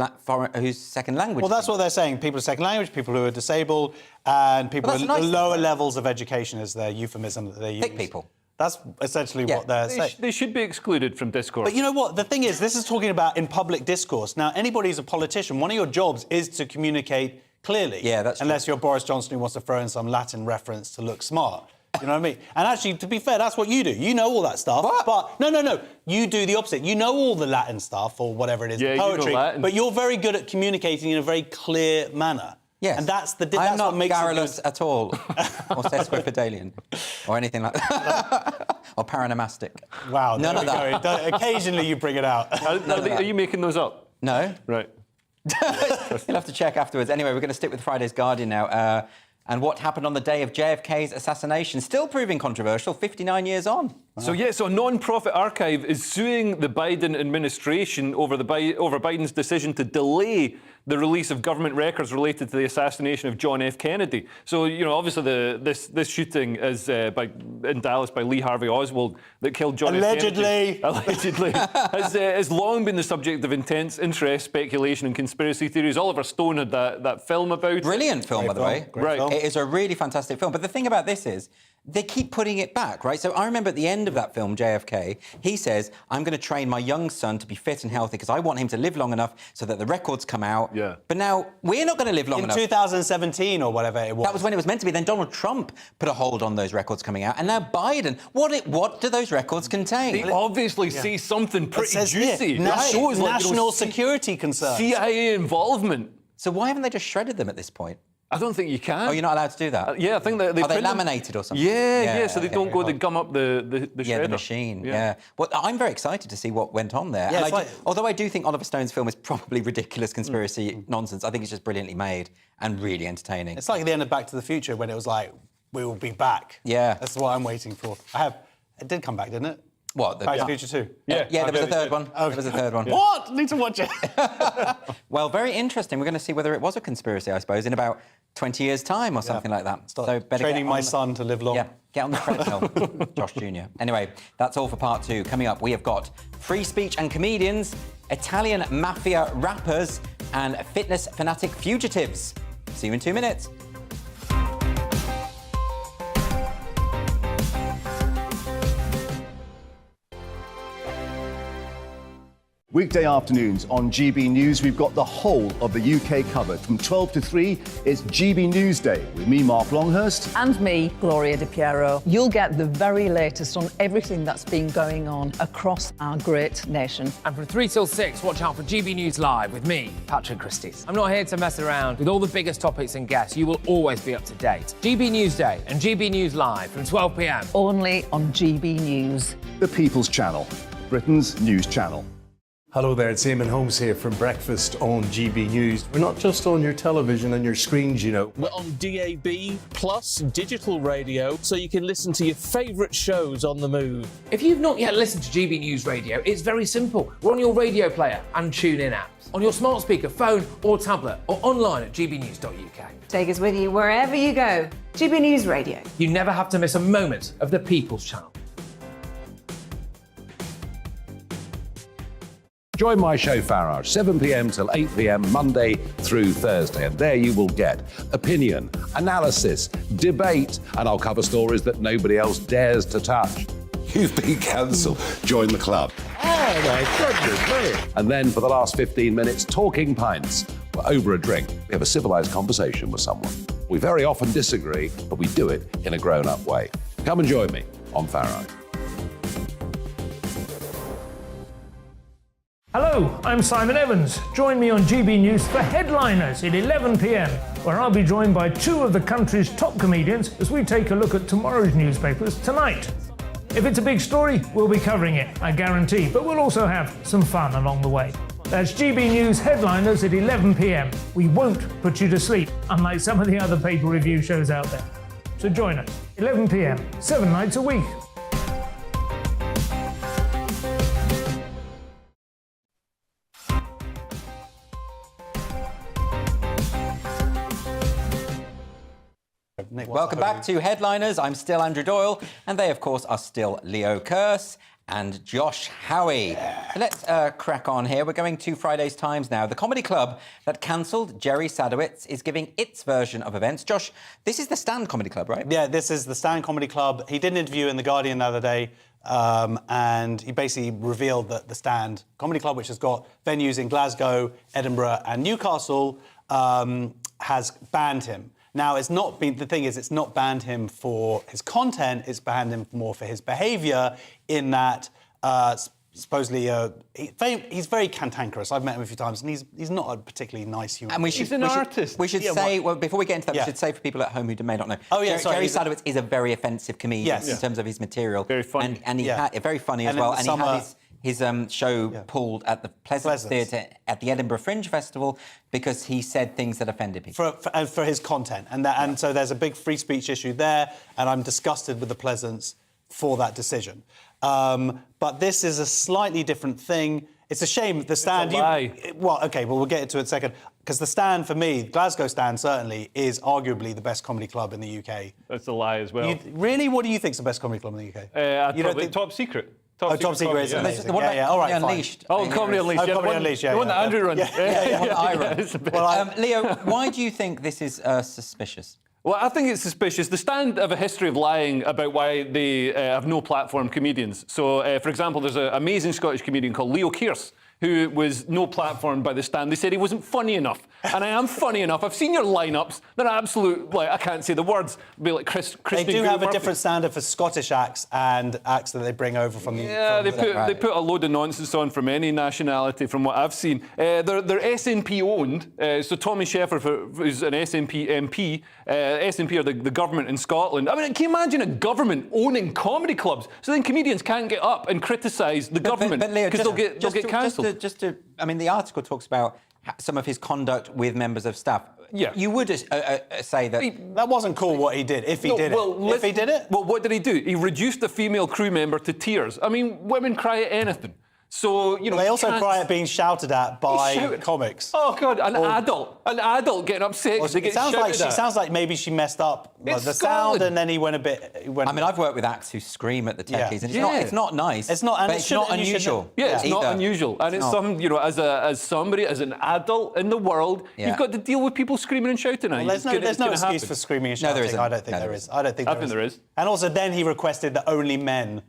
second language? Well, that's what they're saying. People with second language, people who are disabled, and people with lower levels of education is their euphemism that they use. Thick people. That's essentially what they're saying. They should be excluded from discourse. But you know what? The thing is, this is talking about in public discourse. Now, anybody who's a politician, one of your jobs is to communicate clearly. Yeah, that's true. Unless you're Boris Johnson who wants to throw in some Latin reference to look smart. You know what I mean? And actually, to be fair, that's what you do. You know all that stuff. What? But no. You do the opposite. You know all the Latin stuff or whatever it is, poetry. You know Latin. But you're very good at communicating in a very clear manner. Yes. And that's I'm not what makes garrulous at all, or sesquipedalian, or anything like that, or paronomastic. Wow, none of that. Occasionally you bring it out. Are you making those up? No. Right. You'll have to check afterwards. Anyway, we're going to stick with Friday's Guardian now. And what happened on the day of JFK's assassination, still proving controversial 59 years on. So a non-profit archive is suing the Biden administration over Biden's decision to delay the release of government records related to the assassination of John F. Kennedy. So, obviously this shooting is in Dallas by Lee Harvey Oswald that killed John F. Kennedy. Allegedly. has long been the subject of intense interest, speculation and conspiracy theories. Oliver Stone had that film about it. Brilliant film, by the way. Great film. It is a really fantastic film. But the thing about this is, they keep putting it back, right? So I remember at the end of that film, JFK, he says, I'm going to train my young son to be fit and healthy because I want him to live long enough so that the records come out. Yeah. But now we're not going to live long enough. In 2017 or whatever it was. That was when it was meant to be. Then Donald Trump put a hold on those records coming out. And now Biden. What do those records contain? They obviously see something pretty juicy. National security concerns. CIA involvement. So why haven't they just shredded them at this point? I don't think you can. Oh, you're not allowed to do that? I think that Are they laminated or something? Yeah, so they don't go, they gum up the shredder. Yeah, the machine, yeah. Well, I'm very excited to see what went on there. Yeah, and although I do think Oliver Stone's film is probably ridiculous conspiracy nonsense, I think it's just brilliantly made and really entertaining. It's like the end of Back to the Future when it was like, we will be back. Yeah. That's what I'm waiting for. It did come back, didn't it? What? Back to the Future 2? Yeah, there was a third one. Oh. There was a third one. What? Need to watch it. Well, very interesting. We're going to see whether it was a conspiracy, I suppose, in about 20 years' time or something like that. So better training my son to live long. Yeah, get on the treadmill, Josh Jr. Anyway, that's all for part 2. Coming up, we have got free speech and comedians, Italian mafia rappers, and fitness fanatic fugitives. See you in 2 minutes. Weekday afternoons on GB News, we've got the whole of the UK covered. From 12 to 3, it's GB News Day with me, Mark Longhurst. And me, Gloria Di Piero. You'll get the very latest on everything that's been going on across our great nation. And from 3 till 6, watch out for GB News Live with me, Patrick Christys. I'm not here to mess around. With all the biggest topics and guests, you will always be up to date. GB News Day and GB News Live from 12 p.m. Only on GB News. The People's Channel, Britain's news channel. Hello there, it's Eamon Holmes here from Breakfast on GB News. We're not just on your television and your screens, you know. We're on DAB plus digital radio, so you can listen to your favourite shows on the move. If you've not yet listened to GB News Radio, it's very simple. We're on your radio player and TuneIn apps, on your smart speaker, phone or tablet, or online at gbnews.uk. Take us with you wherever you go. GB News Radio. You never have to miss a moment of the People's Channel. Join my show Farage, 7 p.m. till 8 p.m. Monday through Thursday. And there you will get opinion, analysis, debate, and I'll cover stories that nobody else dares to touch. You've been cancelled. Join the club. Oh my goodness me. And then for the last 15 minutes, talking pints. We're over a drink. We have a civilised conversation with someone. We very often disagree, but we do it in a grown-up way. Come and join me on Farage. Hello, I'm Simon Evans. Join me on GB News for Headliners at 11 p.m, where I'll be joined by two of the country's top comedians as we take a look at tomorrow's newspapers tonight. If it's a big story, we'll be covering it, I guarantee, but we'll also have some fun along the way. That's GB News Headliners at 11 p.m. We won't put you to sleep, unlike some of the other paper review shows out there. So join us, 11 p.m, 7 nights a week. Welcome back to Headliners. I'm still Andrew Doyle, and they, of course, are still Leo Kearse and Josh Howie. So let's crack on here. We're going to Friday's Times now. The comedy club that cancelled Jerry Sadowitz is giving its version of events. Josh, this is the Stand Comedy Club, right? Yeah, this is the Stand Comedy Club. He did an interview in The Guardian the other day, and he basically revealed that the Stand Comedy Club, which has got venues in Glasgow, Edinburgh and Newcastle, has banned him. Now, it's not banned him for his content, it's banned him more for his behaviour, in that supposedly he's very cantankerous. I've met him a few times, and he's not a particularly nice human. And he's an artist. We should say, well, before we get into that, we should say for people at home who may not know. Oh, yeah, Jerry Sadowitz is a very offensive comedian in terms of his material. Very funny. And he very funny as well. And he had his show pulled at the Pleasance Theatre at the Edinburgh Fringe Festival because he said things that offended people. For his content. And so there's a big free speech issue there, and I'm disgusted with the Pleasance for that decision. But this is a slightly different thing. It's a shame the Stand... we'll get into it in a second. Because the Stand, for me, Glasgow Stand, certainly, is arguably the best comedy club in the UK. That's a lie as well. Really? What do you think is the best comedy club in the UK? You don't think... Top Secret. Top Secret is amazing. What about all right, Unleashed? Oh, Comedy Unleashed. Comedy Unleashed, The one that Andrew runs. The one I run. Leo, why do you think this is suspicious? Well, I think it's suspicious. The Stand have a history of lying about why they have no platform comedians. So, for example, there's an amazing Scottish comedian called Leo Kearse, who was no platformed by the Stand. They said he wasn't funny enough. And I am funny enough. I've seen your lineups. They're absolute, I can't say the words. Be like Christian. They do have a different standard for Scottish acts and acts that they bring over from the... Yeah, they put a load of nonsense on from any nationality, from what I've seen. They're SNP owned. So Tommy Sheffer, who's an SNP MP, SNP are the government in Scotland. I mean, can you imagine a government owning comedy clubs? So then comedians can't get up and criticise the government because they'll get cancelled. The article talks about some of his conduct with members of staff. Yeah. You would say that... That wasn't cool what he did, if he did it. Well, what did he do? He reduced a female crew member to tears. I mean, women cry at anything. So, they also cry at being shouted at by comics. Oh, God, an adult getting upset because they get shouted at. It sounds like maybe she messed up the sound, and then he went a bit... I've worked with acts who scream at the techies, and it's not nice. It's not, it's not unusual. It's not unusual. And it's something, as somebody, as an adult in the world, you've got to deal with people screaming and shouting at you. There's no excuse for screaming and shouting. I don't think there is. I don't think there is. There is. And also, then he requested that only men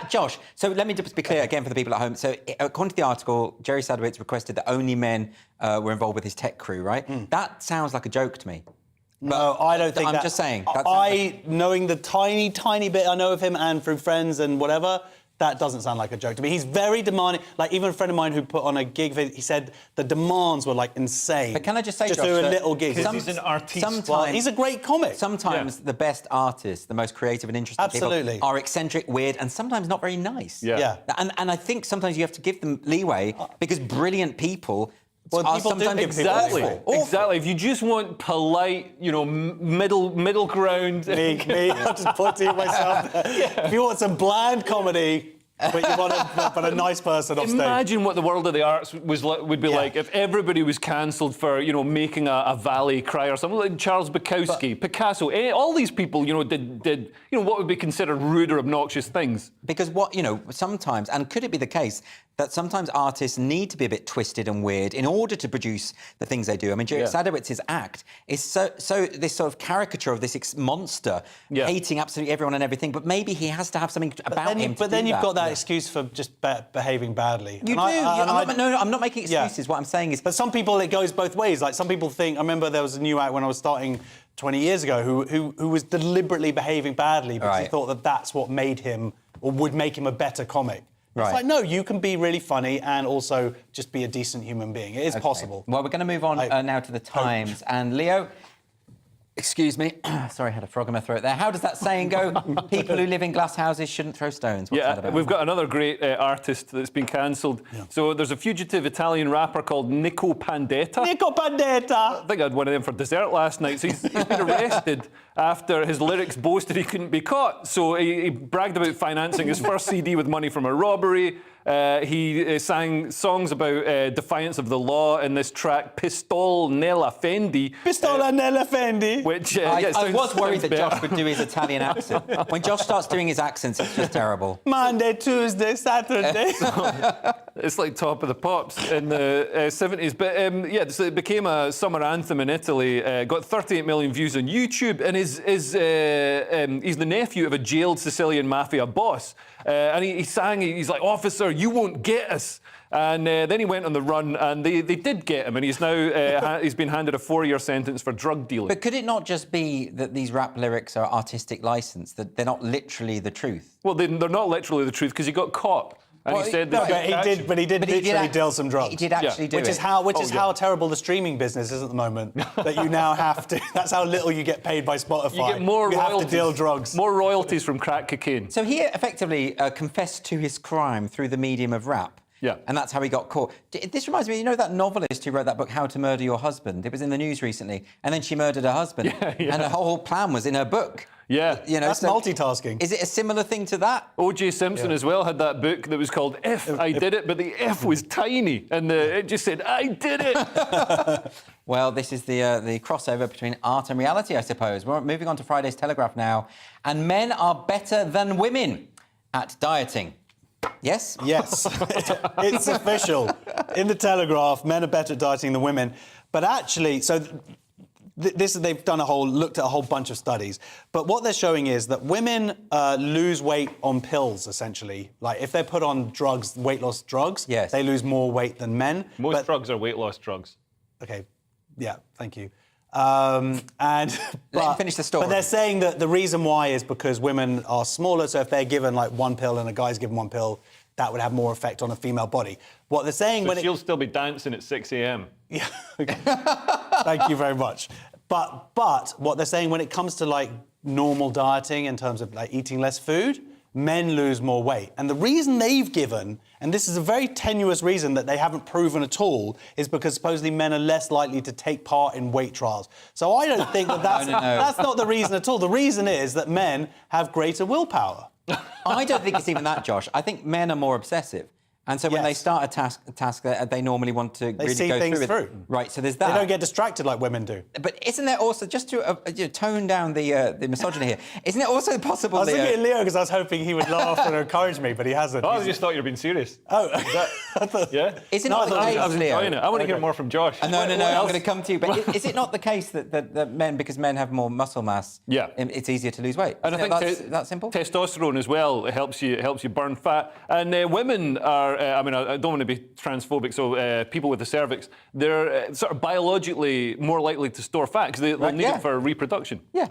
Josh. So let me just be clear again for the people at home. So according to the article, Jerry Sadowitz requested that only men were involved with his tech crew, right? That sounds like a joke to me. No, I don't think I'm just saying. Knowing the tiny, tiny bit I know of him and through friends and whatever, that doesn't sound like a joke to me. He's very demanding. Like, even a friend of mine who put on a gig, he said the demands were, like, insane. But can I just say, just Josh, do a little gig. Because he's an artiste. Well, he's a great comic. Sometimes the best artists, the most creative and interesting people are eccentric, weird, and sometimes not very nice. Yeah. And I think sometimes you have to give them leeway because brilliant people... Well, people do give exactly. people awful. Exactly. If you just want polite, middle ground. Me, I'll just put it myself there. If you want some bland comedy, but you want a nice person off stage. Imagine what the world of the arts would be like if everybody was cancelled for, something a valet cry or something like Charles Bukowski, Picasso, all these people, did what would be considered rude or obnoxious things. Because sometimes, and could it be the case that sometimes artists need to be a bit twisted and weird in order to produce the things they do? I mean, Sadowitz's act is so this sort of caricature of this monster hating absolutely everyone and everything, but maybe he has to have something about him to But then do you've that. got that excuse for just behaving badly. You do. I'm not making excuses. Yeah. What I'm saying is... But some people, it goes both ways. Like, some people think... I remember there was a new act when I was starting 20 years ago who was deliberately behaving badly because he thought that that's what made him, or would make him a better comic. It's like, no, you can be really funny and also just be a decent human being. It is possible. Well, we're going to move on now to the Times. And Leo, excuse me, sorry, I had a frog in my throat there. How does that saying go? People who live in glass houses shouldn't throw stones. What's that about? We've got another great artist that's been cancelled. Yeah. So there's a fugitive Italian rapper called Nico Pandetta. Nico Pandetta! I think I had one of them for dessert last night. So he's been arrested after his lyrics boasted he couldn't be caught. So he bragged about financing his first CD with money from a robbery. He sang songs about defiance of the law in this track, Pistol Nella Fendi. Pistola Nella Fendi. Which, I was worried that Josh would do his Italian accent. When Josh starts doing his accents, it's just terrible. Monday, Tuesday, Saturday. It's like Top of the Pops in the 70s. But, so it became a summer anthem in Italy. Got 38 million views on YouTube. And he's the nephew of a jailed Sicilian mafia boss. And he sang, he's like, "Officer, you won't get us." And then he went on the run, and they did get him, and he's now he's been handed a 4-year sentence for drug dealing. But could it not just be that these rap lyrics are artistic license, that they're not literally the truth? Well, they're not literally the truth because he got caught. And he said that he did literally deal some drugs. He did actually do it. Which is how terrible the streaming business is at the moment. That you now have to. That's how little you get paid by Spotify. You get more royalties. You have to deal drugs. More royalties from crack cocaine. So he effectively confessed to his crime through the medium of rap. Yeah. And that's how he got caught. This reminds me, that novelist who wrote that book, How to Murder Your Husband? It was in the news recently. And then she murdered her husband. And the whole plan was in her book. Yeah. That's multitasking. Is it a similar thing to that? O.J. Simpson as well had that book that was called If I Did It, but the F was tiny. And it just said, I did it. Well, this is the crossover between art and reality, I suppose. We're moving on to Friday's Telegraph now. And men are better than women at dieting. Yes? Yes. It's official. In the Telegraph, men are better at dieting than women. But actually, they've looked at a whole bunch of studies. But what they're showing is that women lose weight on pills, essentially. Like, if they're put on drugs, weight loss drugs, they lose more weight than men. Most drugs are weight loss drugs. OK. Yeah, thank you. Let him finish the story. But they're saying that the reason why is because women are smaller, so if they're given like one pill and a guy's given one pill, that would have more effect on a female body. What they're saying she'll still be dancing at 6 a.m. Yeah. Thank you very much. But what they're saying when it comes to like normal dieting in terms of like eating less food, men lose more weight. And the reason they've given, and this is a very tenuous reason that they haven't proven at all, is because supposedly men are less likely to take part in weight trials. So I don't think that's not the reason at all. The reason is that men have greater willpower. I don't think it's even that, Josh. I think men are more obsessive. And so when they start a task, they normally want to really see go things through through. it. Right, so there's that. They don't get distracted like women do. But isn't there also, just to tone down the misogyny here, isn't it also possible... I was looking at Leo because I was hoping he would laugh and encourage me, but he hasn't. I just thought you were being serious. Oh. Yeah? Isn't it not the case, I was enjoying it. I want to hear more from Josh. No, I'm going to come to you. But is it not the case that men, because men have more muscle mass, it's easier to lose weight? And I think that's simple? Testosterone as well, it helps you burn fat. And women are, I don't want to be transphobic, so people with the cervix, they're sort of biologically more likely to store fat because they'll need it for reproduction. Yeah.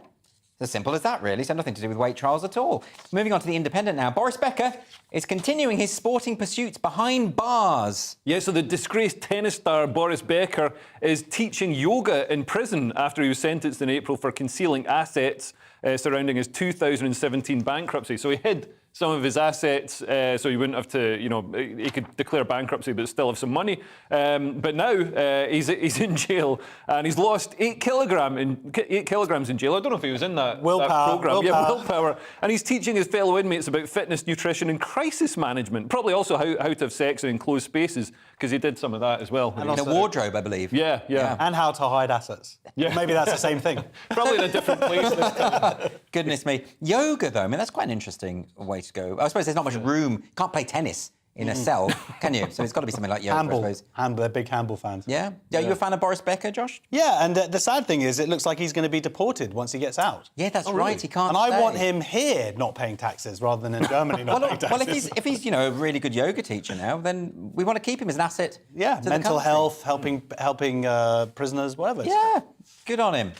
It's as simple as that, really. So nothing to do with weight trials at all. Moving on to The Independent now. Boris Becker is continuing his sporting pursuits behind bars. Yeah, so the disgraced tennis star Boris Becker is teaching yoga in prison after he was sentenced in April for concealing assets surrounding his 2017 bankruptcy. So he hid some of his assets, so he wouldn't have to, he could declare bankruptcy but still have some money. But now he's in jail and he's lost 8 kilograms in jail. I don't know if he was in that program. Yeah, willpower. And he's teaching his fellow inmates about fitness, nutrition and crisis management. Probably also how to have sex in enclosed spaces, because he did some of that as well. And in a wardrobe, I believe. Yeah. And how to hide assets. Yeah. Maybe that's the same thing. Probably in a different place this time. Goodness me. Yoga, though, that's quite an interesting way to go. I suppose there's not much room. Can't play tennis in a cell, can you? So it's got to be something like yoga, I suppose. They're big handball fans. Yeah? Are you a fan of Boris Becker, Josh? Yeah, and the sad thing is it looks like he's going to be deported once he gets out. Yeah, that's right. He can't And I want him here not paying taxes rather than in Germany not paying taxes. Well, if he's a really good yoga teacher now, then we want to keep him as an asset. Yeah, to mental the health, helping prisoners, whatever. Yeah, good on him.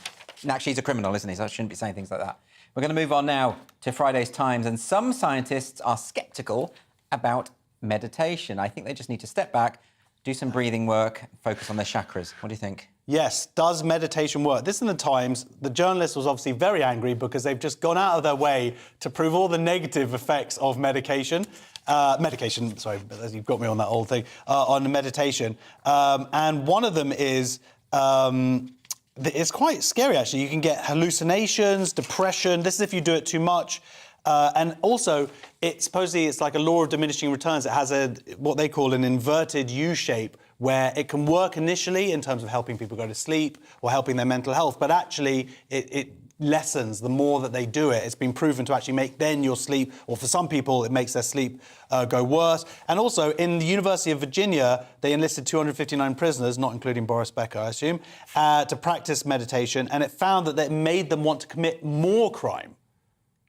And actually, he's a criminal, isn't he? So I shouldn't be saying things like that. We're going to move on now to Friday's Times, and some scientists are sceptical about meditation. I think they just need to step back, do some breathing work, focus on their chakras. What do you think? Yes, does meditation work? This in the Times, the journalist was obviously very angry because they've just gone out of their way to prove all the negative effects of medication. Sorry, you've got me on that old thing, on meditation. And one of them is... it's quite scary, actually. You can get hallucinations, depression. This is if you do it too much. And also, supposedly it's like a law of diminishing returns. It has what they call an inverted U-shape, where it can work initially in terms of helping people go to sleep or helping their mental health, but actually it lessens the more that they do it. It's been proven to actually make then your sleep, or for some people, it makes their sleep go worse. And also, in the University of Virginia, they enlisted 259 prisoners, not including Boris Becker, I assume, to practice meditation, and it found that it made them want to commit more crime.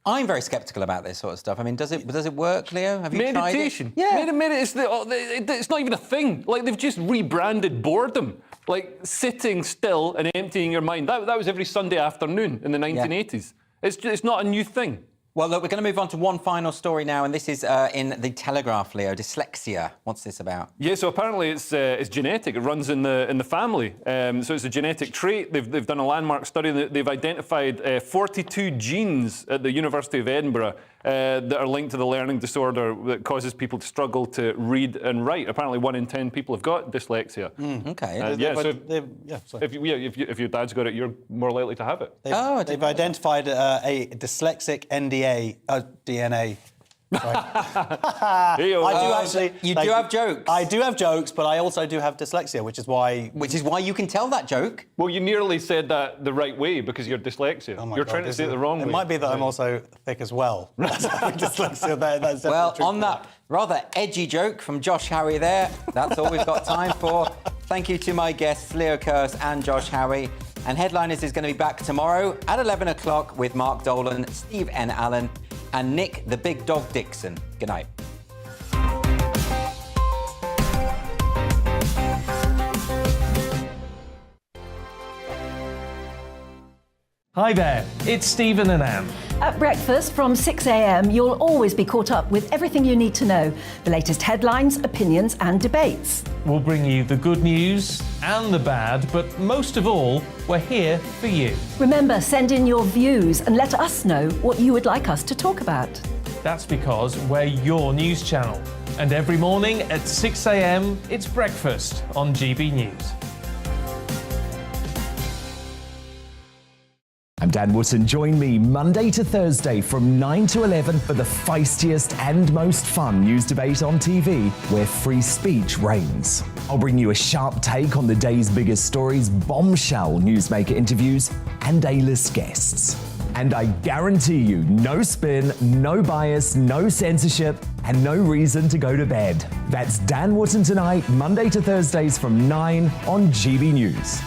I'm very sceptical about this sort of stuff. I mean, does it work, Leo? Have you Meditation? tried it? Yeah. It's not even a thing. Like, they've just rebranded boredom. Like, sitting still and emptying your mind. That was every Sunday afternoon in the 1980s. Yeah. It's not a new thing. Well, look, we're going to move on to one final story now, and this is in The Telegraph, Leo. Dyslexia. What's this about? Yeah, so apparently it's genetic. It runs in the family. So it's a genetic trait. They've done a landmark study. They've identified 42 genes at the University of Edinburgh that are linked to the learning disorder that causes people to struggle to read and write. Apparently 1 in 10 people have got dyslexia. OK. If your dad's got it, you're more likely to have it. They've identified a dyslexic DNA. I do actually. You do have jokes. I do have jokes, but I also do have dyslexia, which is why you can tell that joke. Well, you nearly said that the right way because you're dyslexia. You're trying to say it the wrong way. It might be that I'm also thick as well. That's dyslexia. That's well, on that rather edgy joke from Josh Howie there, that's all we've got time for. Thank you to my guests, Leo Kearse and Josh Howie. And Headliners is going to be back tomorrow at 11 o'clock with Mark Dolan, Steve N. Allen, and Nick the Big Dog Dixon. Good night. Hi there, it's Stephen and Anne. At breakfast from 6 a.m, you'll always be caught up with everything you need to know, the latest headlines, opinions and debates. We'll bring you the good news and the bad, but most of all, we're here for you. Remember, send in your views and let us know what you would like us to talk about. That's because we're your news channel. And every morning at 6 a.m, it's breakfast on GB News. I'm Dan Wootton. Join me Monday to Thursday from 9 to 11 for the feistiest and most fun news debate on TV, where free speech reigns. I'll bring you a sharp take on the day's biggest stories, bombshell newsmaker interviews, and A-list guests. And I guarantee you, no spin, no bias, no censorship, and no reason to go to bed. That's Dan Wootton Tonight, Monday to Thursdays from 9 on GB News.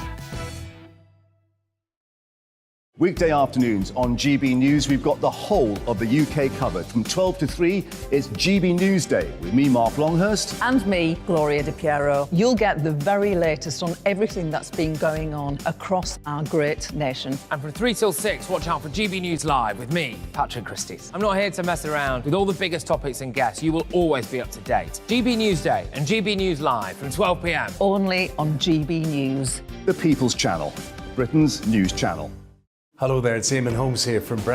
Weekday afternoons on GB News, we've got the whole of the UK covered. From 12 to 3, it's GB News Day with me, Mark Longhurst. And me, Gloria Di Piero. You'll get the very latest on everything that's been going on across our great nation. And from 3 till 6, watch out for GB News Live with me, Patrick Christys. I'm not here to mess around. With all the biggest topics and guests, you will always be up to date. GB News Day and GB News Live from 12 p.m. Only on GB News. The People's Channel, Britain's news channel. Hello there, it's Eamon Holmes here from Breakfast.